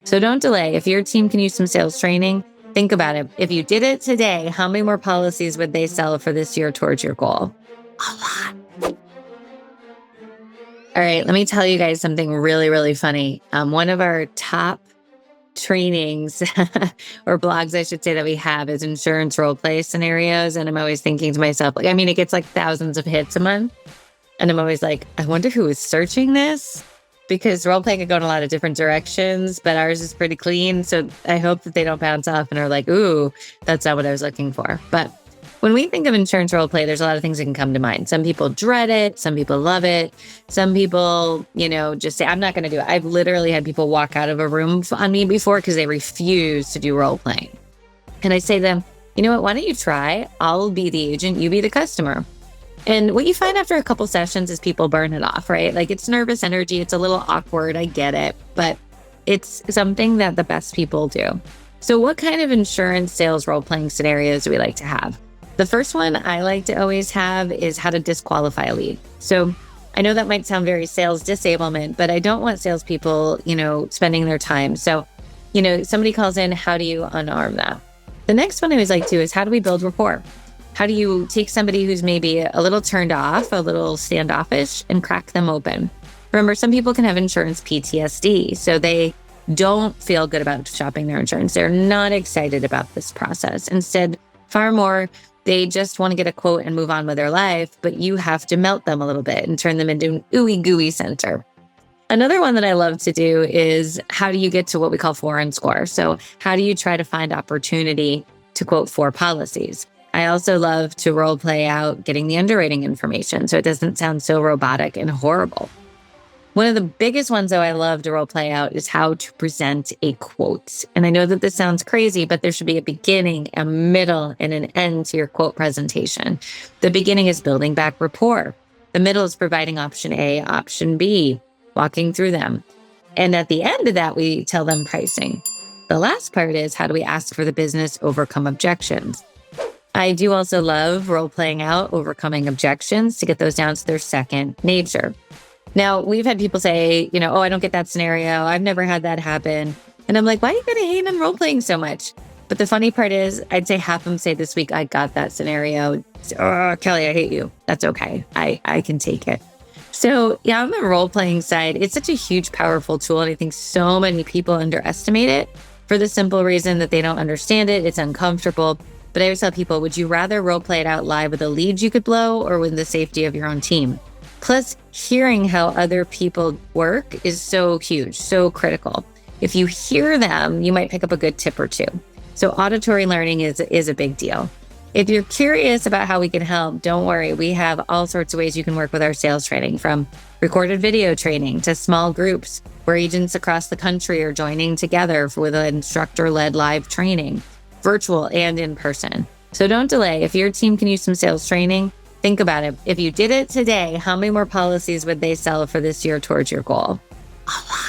So don't delay. If your team can use some sales training, think about it. If you did it today, how many more policies would they sell for this year towards your goal? A lot. All right, let me tell you guys something really, really funny. One of our top trainings or blogs, I should say, that we have is insurance role play scenarios. And I'm always thinking to myself, like, I mean, it gets like thousands of hits a month. And I'm always like, I wonder who is searching this, because role play can go in a lot of different directions, but ours is pretty clean. So I hope that they don't bounce off and are like, ooh, that's not what I was looking for. But when we think of insurance role play, there's a lot of things that can come to mind. Some people dread it. Some people love it. Some people, just say, I'm not going to do it. I've literally had people walk out of a room on me before because they refuse to do role playing. And I say to them, you know what, why don't you try? I'll be the agent, you be the customer. And what you find after a couple sessions is people burn it off, right? Like, it's nervous energy. It's a little awkward. I get it. But it's something that the best people do. So what kind of insurance sales role-playing scenarios do we like to have? The first one I like to always have is how to disqualify a lead. So I know that might sound very sales disablement, but I don't want salespeople, spending their time. So, somebody calls in, how do you unarm that? The next one I always like to is, how do we build rapport? How do you take somebody who's maybe a little turned off, a little standoffish, and crack them open? Remember, some people can have insurance PTSD, so they don't feel good about shopping their insurance. They're not excited about this process. Instead, far more, they just want to get a quote and move on with their life, but you have to melt them a little bit and turn them into an ooey gooey center. Another one that I love to do is, how do you get to what we call 4 and score? So how do you try to find opportunity to quote 4 policies? I also love to role play out getting the underwriting information so it doesn't sound so robotic and horrible. One of the biggest ones, though, I love to role play out is how to present a quote. And I know that this sounds crazy, but there should be a beginning, a middle, and an end to your quote presentation. The beginning is building back rapport. The middle is providing option A, option B, walking through them. And at the end of that, we tell them pricing. The last part is, how do we ask for the business, overcome objections? I do also love role playing out overcoming objections to get those down to their second nature. Now, we've had people say, oh, I don't get that scenario. I've never had that happen. And I'm like, why are you going to hate on role playing so much? But the funny part is, I'd say half of them say this week, I got that scenario. Oh, Kelly, I hate you. That's okay. I can take it. So yeah, on the role playing side, it's such a huge, powerful tool. And I think so many people underestimate it for the simple reason that they don't understand it. It's uncomfortable. But I always tell people, would you rather role play it out live with a lead you could blow or with the safety of your own team? Plus, hearing how other people work is so huge, so critical. If you hear them, you might pick up a good tip or two. So auditory learning is a big deal. If you're curious about how we can help, don't worry. We have all sorts of ways you can work with our sales training, from recorded video training to small groups where agents across the country are joining together with an instructor-led live training, virtual and in person. So don't delay. If your team can use some sales training, think about it. If you did it today, how many more policies would they sell for this year towards your goal? A lot.